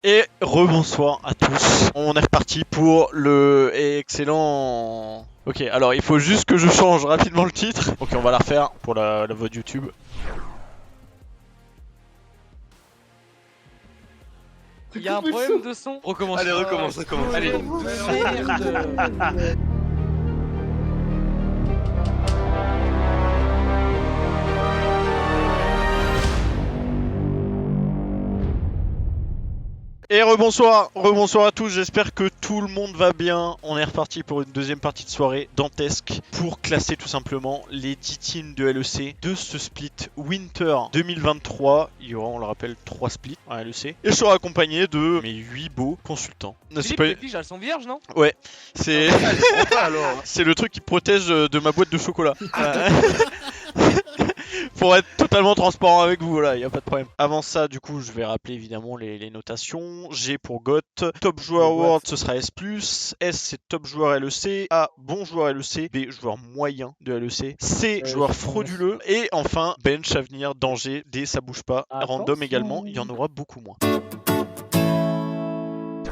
Et rebonsoir à tous. On est reparti pour le excellent... Ok, alors il faut juste que je change rapidement le titre. Ok, on va la refaire pour la voix de YouTube. Il y a un problème de son. Recommence. Allez, recommence. Allez, merde. Et rebonsoir à tous, j'espère que tout le monde va bien. On est reparti pour une deuxième partie de soirée dantesque pour classer tout simplement les 10 teams de LEC de ce split Winter 2023. Il y aura, on le rappelle, 3 splits en LEC. Et je serai accompagné de mes 8 beaux consultants. Philippe, tes fiches, elles sont vierges, non? Ouais, c'est alors. c'est le truc qui protège de ma boîte de chocolat. Pour être totalement transparent avec vous, voilà, y a pas de problème. Avant ça, du coup, je vais rappeler évidemment les notations. G pour GOT, top joueur award, ce sera S+, S c'est top joueur LEC, A bon joueur LEC, B joueur moyen de LEC, C joueur frauduleux, et enfin bench, avenir, danger, D ça bouge pas, random également, il y en aura beaucoup moins.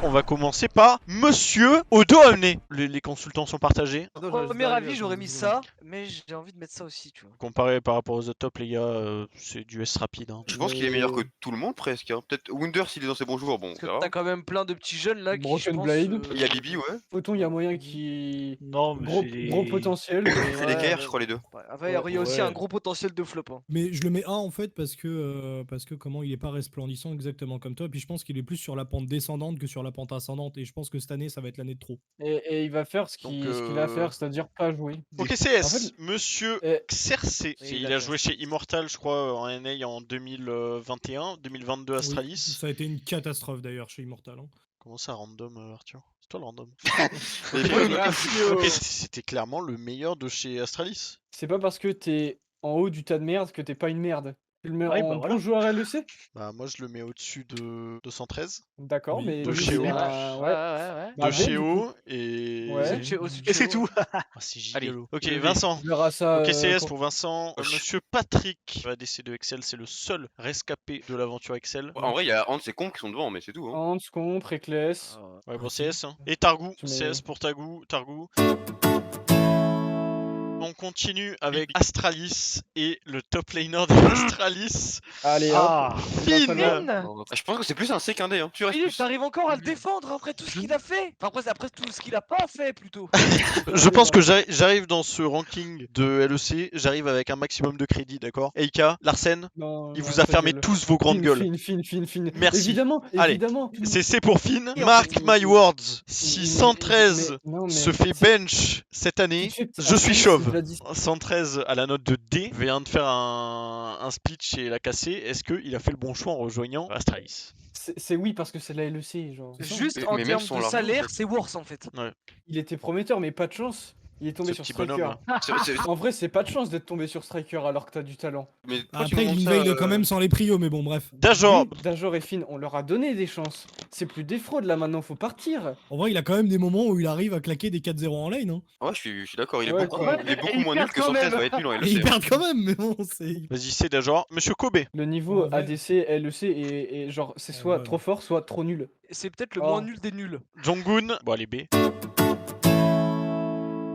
On va commencer par Monsieur au dos amené. Les consultants sont partagés. Premier avis, j'aurais mis ça, mais j'ai envie de mettre ça aussi, tu vois. Comparé par rapport aux autres top, les gars, c'est du S rapide. Hein. Je pense qu'il est meilleur que tout le monde presque. Hein. Peut-être Wunder s'il est dans ses bons jours. Bon, Parce que t'as quand même plein de petits jeunes là qui, je pense, Blade. il y a Bibi, ouais. Photon, il y a moyen qui. Non, mais Gros potentiel. C'est des KR, je crois, les deux. Ouais, enfin, il y a aussi un gros potentiel de flop. Hein. Mais je le mets A en fait parce que comment il est pas resplendissant exactement comme toi. Et puis je pense qu'il est plus sur la pente descendante que sur la pente ascendante. Et je pense que cette année ça va être l'année de trop. Et il va faire ce qu'il a à faire, c'est-à-dire pas jouer. Ok, CS, En fait, Monsieur Xerxes. Il a joué chez Immortal, je crois, en NA en 2021, 2022 Astralis. Oui, ça a été une catastrophe d'ailleurs chez Immortal. Hein. Comment ça, random, Arthur? C'est toi le random. Ok, C'était clairement le meilleur de chez Astralis. c'est pas parce que t'es en haut du tas de merde que t'es pas une merde. Tu le mets Ouais, en bah bon voilà. joueur LEC. Bah, moi je le mets au-dessus de 213. D'accord, Oui, mais. de lui, chez c'est O. un- Ouais, Ouais. ouais. Bah, De bon, chez du O coup. et. Ouais. Et c'est tout. Ah, c'est gigolo. Ok, Oui. Vincent. On verra ça. Ok, CS quand- pour Vincent. Monsieur Patrick, ADC de Excel, c'est le seul rescapé de l'aventure Excel. En vrai, il y a Hans et Con qui sont devant, mais c'est tout. Hein. Hans, Compre, Eccles. Ouais, bon, CS. Hein. Et Targou, Tu mets- CS pour Targou. On continue avec Astralis et le top laner d'Astralis. Allez, hop. Ah, il va falloir- Finn Je pense que c'est plus un C qu'un D. Hein. Tu restes Philippe, plus. t'arrives encore à le défendre après tout ce qu'il a fait. Enfin, après tout ce qu'il a pas fait, plutôt. Je pense que j'arrive dans ce ranking de LEC, j'arrive avec un maximum de crédit, d'accord? Eika, Larsen, Non, il non, vous a ta fermé gueule. tous vos grandes gueules. Finn. Merci. Évidemment, Allez. évidemment. C'est C pour Finn. Mark my words. Si 113 se fait bench cette année, je suis chauve. 113 à la note de D vient de faire un split chez la KC. Est-ce qu'il a fait le bon choix en rejoignant Astralis? C'est oui parce que c'est la LEC, genre. Juste Mais en même termes son de large, salaire, en fait. c'est worse en fait. Il était prometteur, mais pas de chance. Il est tombé Ce sur petit Striker. bonhomme, En vrai, c'est pas de chance d'être tombé sur Striker alors que t'as du talent. Mais pourquoi tu Après me il demandes ça, invade quand même sans les prios, mais bon bref. Dajor, Oui, Dajor et Finn, on leur a donné des chances. C'est plus des fraudes là maintenant, faut partir. En vrai il a quand même des moments où il arrive à claquer des 4-0 en lane. Hein. Ouais, je suis d'accord. Il est Ouais, beaucoup, quoi. il est beaucoup Il moins perd nul que quand 113 même. va être nul en Et LEC. ils perdent quand même, mais bon c'est. vas-y, c'est Dajor. Monsieur Kobe. Le niveau Ouais. ADC, LEC et genre c'est soit Ouais. trop fort, soit trop nul. C'est peut-être le Oh. moins nul des nuls. Jonggun. Bon, allez, B.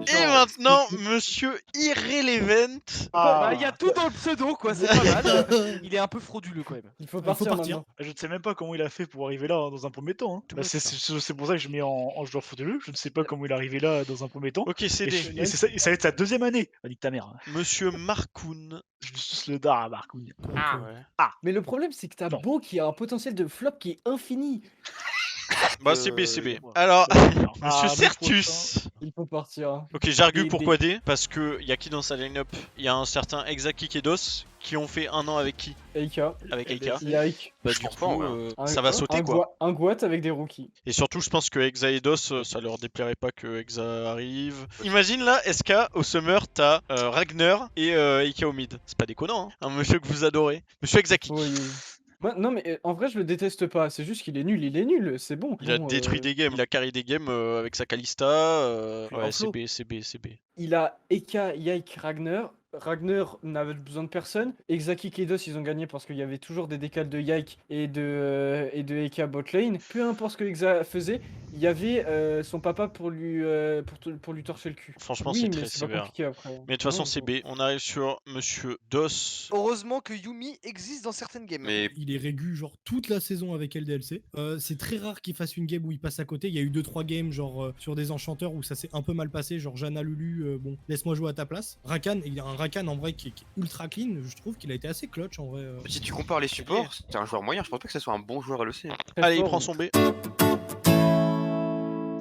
Et maintenant, Monsieur Irrelevant. Ah. Bah, il y a tout dans le pseudo, quoi, c'est pas mal. Il est un peu frauduleux quand même. Il faut faut partir, partir. maintenant. Je ne sais même pas comment il a fait pour arriver là hein, dans un premier temps. Hein. Tout Bah, bête, ça. c'est pour ça que je mets en joueur frauduleux. Je ne sais pas comment il est arrivé là dans un premier temps. Ok, Et, CD. et ça va être sa deuxième année. Ah, nique ta mère. Hein. Monsieur Markoun. Je lui suce le dard à Marcoun. Ouais. Mais le problème, c'est que t'as Non. Beau qui a un potentiel de flop qui est infini. Bah, c'est B, c'est B. ouais. Alors, Ah, Monsieur mon Sertus. Il faut partir. Hein. Ok, j'argue Des- pourquoi D. Parce que y a qui dans sa line-up? Il y a un certain Exaki et Dos qui ont fait un an avec qui? Eika, Avec Eika. Yike. Bah, Je du pense coup, pas, ouais. ça va sauter quoi. Un Guat avec des rookies. Et surtout, je pense que Exa et Dos, ça leur déplairait pas que Exa arrive. Imagine là, SK au Summer, t'as Ragnar et Eika au mid. C'est pas déconnant, hein. Un monsieur que vous adorez. Monsieur Exaki. Oui. Non mais en vrai je le déteste pas, c'est juste qu'il est nul, c'est bon. Il a Bon, détruit des games, il a carry des games avec sa Kalista. Puis Ouais, en flow. c'est B. Il a Eka, Yike, Ragnar, Ragnar n'avait besoin de personne. Exaki Kedos, ils ont gagné parce qu'il y avait toujours des décals de Yike et de Eka botlane. Peu importe ce que Exa faisait, il y avait son papa pour lui torcher le cul. Franchement, Oui, c'est mais très c'est pas sévère. compliqué après. Mais de toute façon, Non, c'est faut- B. On arrive sur Monsieur DOS. Heureusement que Yumi existe dans certaines games. Mais Il est régu genre toute la saison avec LDLC. C'est très rare qu'il fasse une game où il passe à côté. Il y a eu 2-3 games genre sur des enchanteurs où ça s'est un peu mal passé, genre Jana Lulu, bon, laisse-moi jouer à ta place. Rakan, il y a un Rakan en vrai qui est ultra clean. Je trouve qu'il a été assez clutch en vrai. si tu compares les supports, c'est un joueur moyen. Je pense pas que ce soit un bon joueur LEC. très Allez, il fort, prend oui. son B.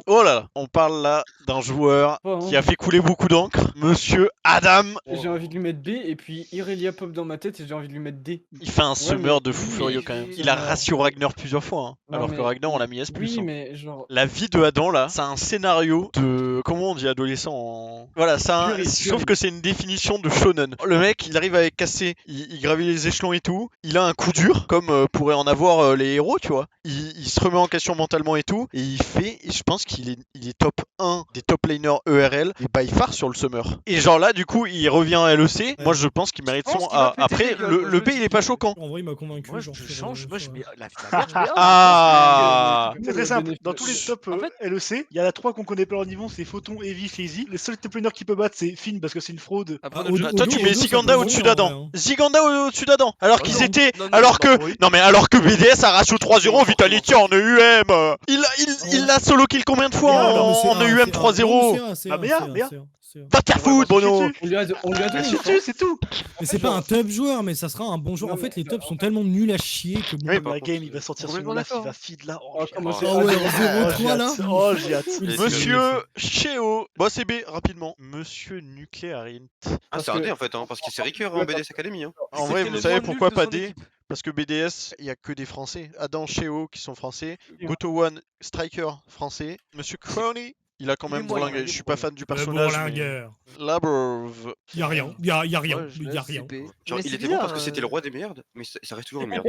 Oh là là, on parle là d'un joueur Oh, hein. qui a fait couler beaucoup d'encre, Monsieur Adam. J'ai envie de lui mettre B et puis Irelia pop dans ma tête et j'ai envie de lui mettre D. Il fait un summer mais- de fou oui, furieux mais- quand même. oui, Il a mais- ratio Ragnar plusieurs fois, hein. Non, Alors que mais- Ragnar on l'a mis S+. Oui, hein. mais genre. La vie de Adam là, c'est un scénario de... Comment on dit adolescent en... Voilà, c'est un... Puriste, je trouve que c'est une définition de shonen. Le mec, il arrive avec cassé, il gravit les échelons et tout, il a un coup dur, comme pourraient en avoir les héros, tu vois. Il se remet en question mentalement et tout, et je pense qu'il est top 1 des top laners ERL, et by far sur le summer. Et genre là, du coup, il revient à LEC, moi je pense qu'il mérite Je pense son qu'il va A. péter Après, les gueules, le moi, je B le il dis. est pas choquant. En vrai, il m'a convaincu. Moi, genre, je sur, change, moi, je sur, mets la merde, je mets un. Ah C'est très simple. Dans bénéfice- tous les top En fait- LEC, il y en a 3 qu'on connaît pas leur niveau, c'est Photon, Heavy, FaZe. Les seuls top laners qui peut battre, c'est Finn parce que c'est une fraude. Après, Ah, notre jeu- Odo- Toi tu Odo, mets ça Ziganda peut au-dessus jouer, en d'Adam. vrai, hein. Ziganda au-dessus d'Adam. Alors Oh qu'ils non. étaient... Non, non, alors non, que... oui. Non mais alors que BDS a ratio 3-0, Vitality en EUM. Il l'a solo kill combien de fois Mais non, en C'est un- EUM c'est un- 3-0? non, c'est Ah, un, mais un, c'est un, mais un. c'est un, c'est un. Va te faire foutre, Bono. On lui a donné une Là-dessus, c'est tout. Mais c'est pas un top joueur, mais ça sera un bon joueur. Non, En fait, mais- les tops sont tellement nuls à chier que bon. Oui, Dans la game, il va sortir son complètement laf, il d'accord. va feed là. Oh, comment c'est- Ah ouais, en Oh, 0-3 j'ai là. hâte. Oh, j'ai hâte. Il- Monsieur Cheo. Bon, c'est B, rapidement. Monsieur Nuclearint. Ah, Parce c'est un que- D en fait, hein, parce qu'il c'est Ricoeur en BDS Academy. Hein. En C'était vrai, le vous savez moins pourquoi nul de pas son D? équipe. Parce que BDS, il y a que des Français. Adam, Cheo qui sont français. Ouais. Goto One, Striker français. Monsieur Crowley, il a quand Il est même moyen, bourlingué. il est Je suis pas moyen. fan du Le personnage. Mais... bourlingueur. Labrov. Y a rien, y a rien, Ouais, je y a laisse rien. CP. Genre, Mais il c'est était bien, bon parce que c'était le roi des merdes, mais ça reste toujours une merde.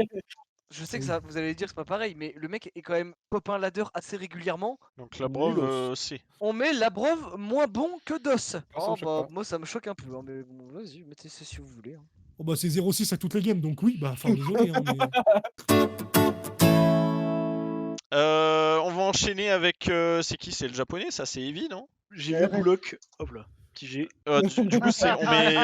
Je sais que ça, vous allez dire que c'est pas pareil, mais le mec est quand même top 1 ladder assez régulièrement. Donc Labrov, Nulos. C. On met Labrov moins bon que DOS. Ça me Oh, choque bah, pas. moi ça me choque un peu, hein, mais bon, vas-y, mettez ça si vous voulez. hein. Oh bah c'est 0-6 à toutes les games, donc oui, bah enfin désolé. Hein, mais... On va enchaîner avec. C'est qui? C'est le japonais, ça c'est Eevee, non? J'ai vu Bullock. Hop là. Petit G. Du coup, on met.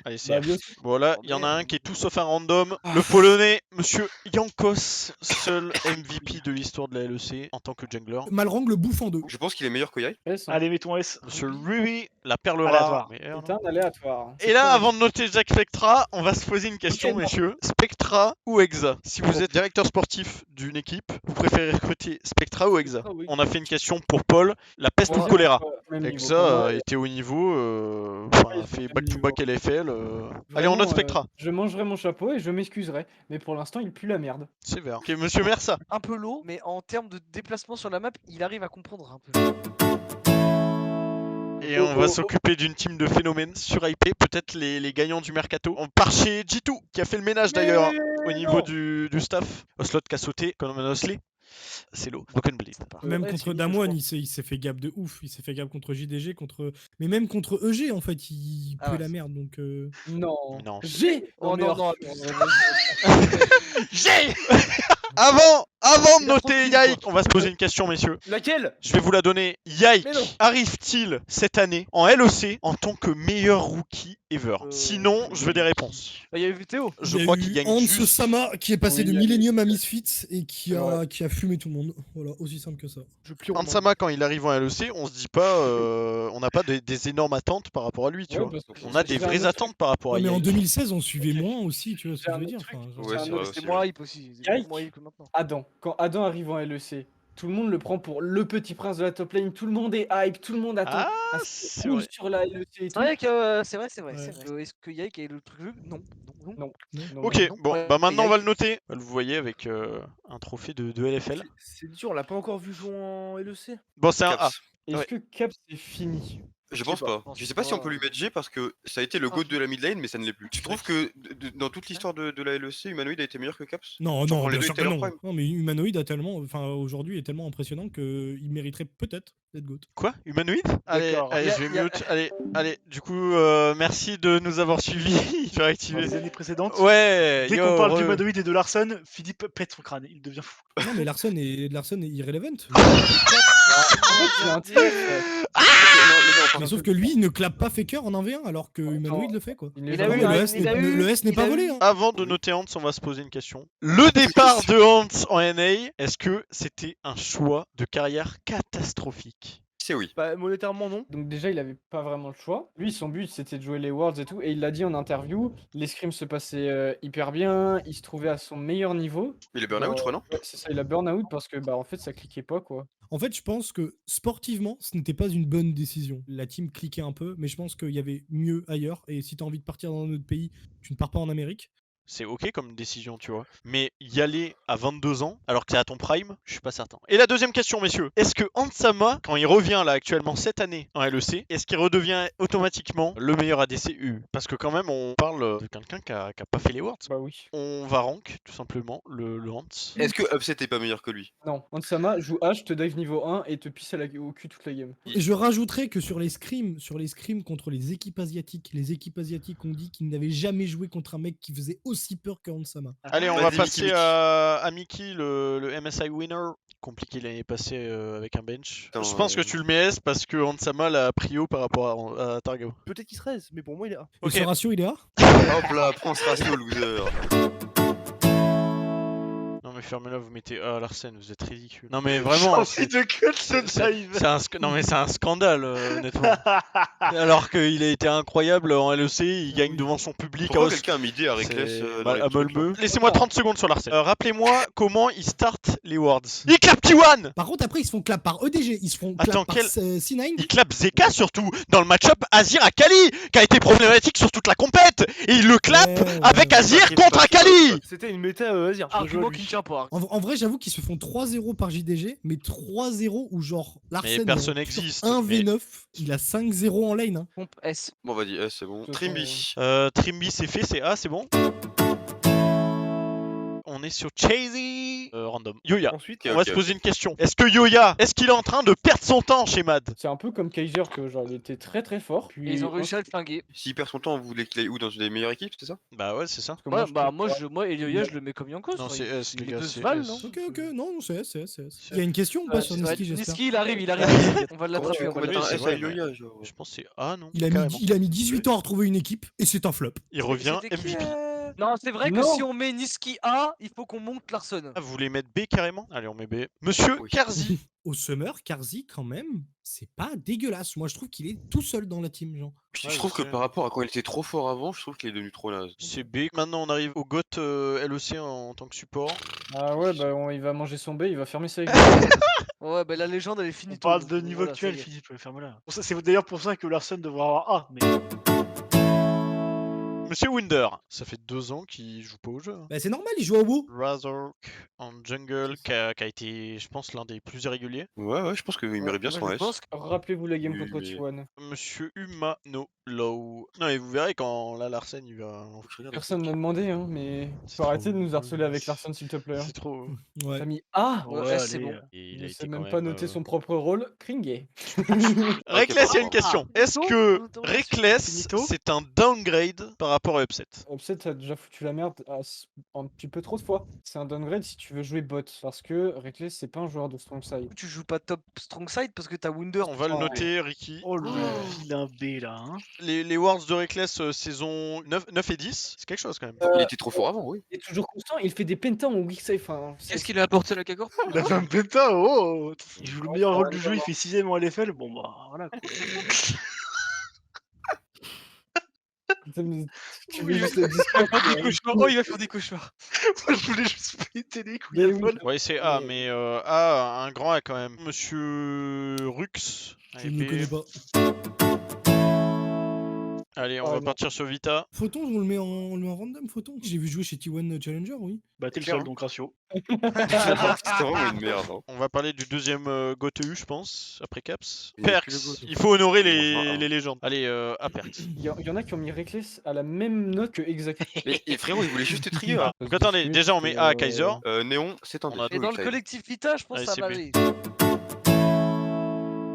Allez, c'est Bah, F. bien sûr. Voilà, Oh, il y en a un merde. qui est tout sauf un random. Le polonais, monsieur Jankos, seul MVP de l'histoire de la LEC en tant que jungler. Malrang le bouffe en deux. Je pense qu'il est meilleur que Yai. S, hein. Allez, mettons S. Monsieur Rui, la perle Aléatoire. rare. Merde. C'est un aléatoire. Et là, avant de noter Jack Spectra, on va se poser une question, Ok, non. messieurs. Spectra ou Exa? Si vous êtes directeur sportif d'une équipe, vous préférez recruter Spectra ou Exa? Spectra ou Exa. On a fait une question pour Paul, la peste ou le Ouais, choléra? même niveau Exa pour moi. était au niveau, enfin, il a fait fait back-to-back niveau. LFL. Allez, on Vraiment, note Spectra. je mangerai mon chapeau et je m'excuserai. Mais pour l'instant, il pue la merde. C'est vert. Ok, monsieur Mersa. Un peu lourd, mais en termes de déplacement sur la map, il arrive à comprendre un peu. Et on va s'occuper d'une team de phénomènes sur IP, peut-être les gagnants du mercato. On part chez G2, qui a fait le ménage d'ailleurs au niveau du staff. Oslot qui a sauté, comme Osley. C'est low. Broken Blade. Même Ouais, contre c'est Damwon, je il s'est fait gap de ouf. Il s'est fait gap contre JDG, mais même contre EG, en fait, il Ah pue ouais. la merde. Donc, Non. Non. J'ai. Oh mais non, alors, non. J'ai Avant de Il a noter tranquille, Yike, quoi. on va se poser une question, messieurs. Laquelle? Je vais vous la donner. Yike Mais non. arrive-t-il cette année en LEC en tant que meilleur rookie ever? Euh, Sinon, je veux des réponses. Bah, il y a eu Théo. Je il y a crois eu qu'il gagne Hans juste... Sama qui est passé Oui, de il y a- Millennium à Misfits et qui a, Ouais. qui a fumé tout le monde. Voilà, aussi simple que ça. Je plie Hansama, quand il arrive en LEC, on se dit pas, on n'a pas des énormes attentes par rapport à lui, tu Ouais, vois. parce que On a des j'ai un vraies autre attentes par rapport à Ouais, mais en Yike. 2016, on suivait moins aussi, tu vois ce que J'ai je veux un dire. autre enfin, Ouais, c'est vrai C'est aussi, moins ouais. hype aussi. C'est Yike. moins hype que maintenant. Adam. Quand Adam arrive en LEC, tout le monde le prend pour le petit prince de la top lane. Tout le monde est hype. Tout le monde attend Ah, à ce c'est qu'il roule vrai. sur la LEC. et C'est tout. vrai que c'est vrai. Ouais. Est-ce que Yike a le truc? Non. Non. Non, Ok, non, bon, ouais, bah maintenant on va Yike. le noter. Vous voyez avec un trophée de LFL. C'est dur, on l'a pas encore vu jouer en LEC. Bon, c'est un A. Caps. Est-ce Ouais. que Cap c'est fini? Je pense pas. pense Je sais pas si on pas. peut lui mettre G parce que ça a été le Ah, GOAT de la mid lane, mais ça ne l'est plus. Tu trouves que dans toute l'histoire de la LEC, Humanoid a été meilleur que Caps? Non, Tu non, prends les bien deux sûr que étaient à leur non. prime. Non, mais Humanoid a tellement, enfin aujourd'hui est tellement impressionnant qu'il mériterait peut-être d'être GOAT. Quoi? Humanoid? Allez, D'accord. allez, Y a- je vais y a- mute. Allez, du coup, merci de nous avoir suivis. Je vais Dans réactiver. les années précédentes, Ouais, dès yo, qu'on parle re. d'Humanoid et de Larson, Philippe pète son crâne, il devient fou. Non, mais Larson est irrelevant. C'est un TF. Mais sauf que lui, il ne clappe pas Faker en 1v1 alors que Humanoid le fait quoi. Il a Non, eu mais un- le S il a n'est- eu- le S n'est il pas a volé. eu- Hein. Avant de noter Hans, on va se poser une question. Le départ de Hans en NA, est-ce que c'était un choix de carrière catastrophique? C'est oui. Bah, monétairement, non. Donc déjà, il avait pas vraiment le choix. Lui, son but, c'était de jouer les Worlds et tout. Et il l'a dit en interview, les scrims se passaient hyper bien. Il se trouvait à son meilleur niveau. Il est burn-out, je crois, non? Ouais, c'est ça, il a burn-out parce que, bah, en fait, ça cliquait pas, quoi. En fait, je pense que sportivement, ce n'était pas une bonne décision. La team cliquait un peu, mais je pense qu'il y avait mieux ailleurs. Et si tu as envie de partir dans un autre pays, tu ne pars pas en Amérique. C'est ok comme décision, tu vois. Mais y aller à 22 ans, alors que c'est à ton prime, je suis pas certain. Et la deuxième question, messieurs. Est-ce que Hansama, quand il revient là actuellement cette année en LEC, est-ce qu'il redevient automatiquement le meilleur ADCU? Parce que quand même, on parle de quelqu'un qui a pas fait les Worlds. Bah oui. On va rank, tout simplement, le Hans. Est-ce que Upset est pas meilleur que lui? Non, Hansama joue H, te dive niveau 1 et te pisse au cul toute la game. Et je rajouterais que sur les scrims contre les équipes asiatiques ont dit qu'ils n'avaient jamais joué contre un mec qui faisait aussi peur que Hansama. Allez, on Vas-y, va Mickey, passer Mickey. à Mickey, le MSI winner. Compliqué l'année passée avec un bench. Putain, Je pense que tu le mets S parce que Hansama l'a prio par rapport à Targo. Peut-être qu'il serait, mais pour moi, il est A. Et Ok. ce ratio, il est A. Hop là, prends ce ratio, loser. Non mais fermez-la, vous mettez A à Larsen, vous êtes ridicule. Non mais vraiment, J'ai envie de cut ce dive. non mais c'est un scandale honnêtement. Alors qu'il a été incroyable en LEC, il gagne devant son public. Pourquoi à Os- quelqu'un a midé à Reckless c'est- dans bah, les à trucs, là Molbeu. Laissez-moi 30 secondes sur Larsen. Rappelez-moi comment il start les wards. Il clap T1. Par contre, après, ils se font clap par EDG, ils se font Attends, clap par quel- C9. Il clap Zeka surtout dans le match-up Azir Akali qui a été problématique sur toute la compète et il le clap Ouais, avec ouais. Azir ouais. contre Akali. C'était une méta, vas-y, Argument qui ne tient pas. En vrai, j'avoue qu'ils se font 3-0 par JDG, mais 3-0 où genre Larsen Mais personne est n'existe, 1v9, il a 5-0 en lane. Hein. Pompe S. Bon, vas-y, c'est bon. Ce Trimby. Trimby c'est fait, c'est A, c'est bon. On est sur Chasey. Random. Yoya. Ensuite, On va se poser une question. Est-ce que Yoya, est-ce qu'il est en train de perdre son temps chez Mad? C'est un peu comme Kaiser, que genre, il était très très fort. Puis Et ils ont réussi à le flinguer. S'il perd son temps, vous voulez qu'il aille où? Dans une des meilleures équipes, c'est ça? Bah ouais, c'est ça. Parce que Ouais, moi, je trouve- moi, Elioya, je le mets comme Yankos. Non, enfin, c'est il- S, il les met gars, deux c'est balles, S. non Ok, non, c'est S. Il y a une question ou pas Ouais, sur ça va Niski, être- j'espère. Niski, il arrive. On va l'attraper. Tu on va peux mettre un c'est S vrai, à Ilioya, genre. Je pense que c'est A, non? Il a, Carrément. il a mis 18 ans à retrouver une équipe et c'est un flop. Il revient C'était qui, MVP. Non, c'est vrai que Non. si on met Niski A, il faut qu'on monte Larson. Ah, vous voulez mettre B carrément? Allez, on met B. Monsieur Oui. Karzi. Au Summer, Karzi, quand même, c'est pas dégueulasse. Moi, je trouve qu'il est tout seul dans la team, genre. Je Ouais, trouve je que sais. par rapport à quand il était trop fort avant, je trouve qu'il est devenu trop naze. C'est B. Maintenant, on arrive au GOAT LEC en tant que support. Ah ouais, bah il va manger son B, il va fermer sa gueule. Ouais, bah la légende, elle est finie. On parle de niveau actuel, Philippe, ferme-la. C'est d'ailleurs pour ça que Larson devrait avoir A, mais Monsieur Winder. Ça fait 2 ans qu'il joue pas au jeu. hein. Bah, c'est normal, il joue au bout. Razork en jungle qui a été, je pense, l'un des plus irréguliers. Ouais, je pense qu'il mérite bien son je S. pense que- Rappelez-vous la game Oui, contre mais- T1. Monsieur Humano Low. Non, mais vous verrez quand là Larsen il va. Faut que je regarde. Personne m'a demandé, hein, mais C'est faut arrêter de trop- nous harceler avec Larson, s'il te plaît. hein. C'est trop. Ouais. T'as mis A Ouais, ouais, c'est allez, bon. Et Il il a ne été sait quand même pas noter même, son propre rôle. Kringé. Reckless, il y a une question. Est-ce que Attends, Reckless Finito c'est un downgrade par rapport à Upset? Upset a déjà foutu la merde un petit peu trop de fois. C'est un downgrade si tu veux jouer bot, parce que Reckless c'est pas un joueur de strong side. Tu joues pas top strong side parce que t'as Wunder. On va le Oh, noter, Ricky. oh le vilain B là. Hein. Les Worlds de Reckless saison 9 et 10, c'est quelque chose quand même. Il était trop fort avant, oui. Il est toujours constant, il fait des pentas en weak save. Enfin, Qu'est-ce qu'il a apporté à la Kagor? Il a fait un péta, oh il joue le meilleur rôle du jeu, il fait 6ème en LFL, bon bah voilà quoi. Tu veux juste le discours. Oh, il va faire des cauchemars. Moi je voulais juste péter les couilles Mais à oui. folle. Ouais, c'est A, mais A, un grand A quand même. Monsieur Rux. Je Allez, ne le B. connais pas. Allez, on Ah, va non. partir sur Vita. Photon, on le met en random, Photon. J'ai vu jouer chez T1 Challenger, oui. Bah t'es le Clair, seul hein. donc ratio. C'était vraiment une merde. Hein. On va parler du deuxième GOTU, je pense, après Caps. Il y a Perks, plus le GOTU. il faut honorer Enfin, les légendes. Allez, à Perks. Il y en a qui ont mis Reckless à la même note que Exact. Mais et frérot, il voulait juste trier. Hein. Donc attendez, déjà on met A à Kaiser. Néon, c'est un On a Et dans le Clyde. collectif Vita, je pense Allez, que ça c'est va B. aller.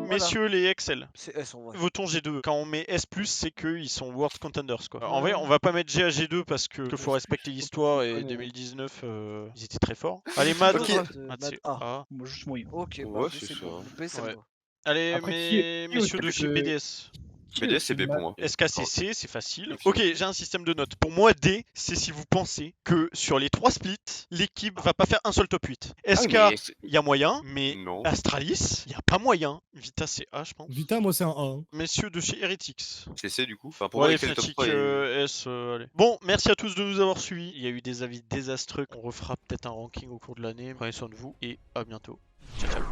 Messieurs les Excel. C'est S en vrai. Votons G2. Quand on met S+, c'est qu'ils sont World Contenders quoi. En vrai, on va pas mettre G à G2 parce que faut respecter l'histoire et 2019, ils étaient très forts. Allez, Mad. Ok. Mad, Mad c'est A. A. Moi juste moi. Ok, bah Ouais, B, c'est c'est ça. bon. B, c'est Ouais. bon. Allez, Après, messieurs de chez le- BDS. BDS, c'est B pour moi. SKCC, c'est facile. Ok. Ok, j'ai un système de notes. Pour moi, D, c'est si vous pensez que sur les 3 splits, l'équipe va pas faire un seul top 8. SK, Ah, mais c'est- il y a moyen, mais Non. Astralis, il y a pas moyen. Vita, c'est A, je pense. Vita, moi, c'est un A. hein. Messieurs de chez Heretics. C'est C du coup. Enfin, pour moi, Ouais, il fait le top Fnatic 3. S, allez. Bon, merci à tous de nous avoir suivis. Il y a eu des avis désastreux. On refera peut-être un ranking au cours de l'année. Prenez soin de vous et à bientôt. Ciao, ciao.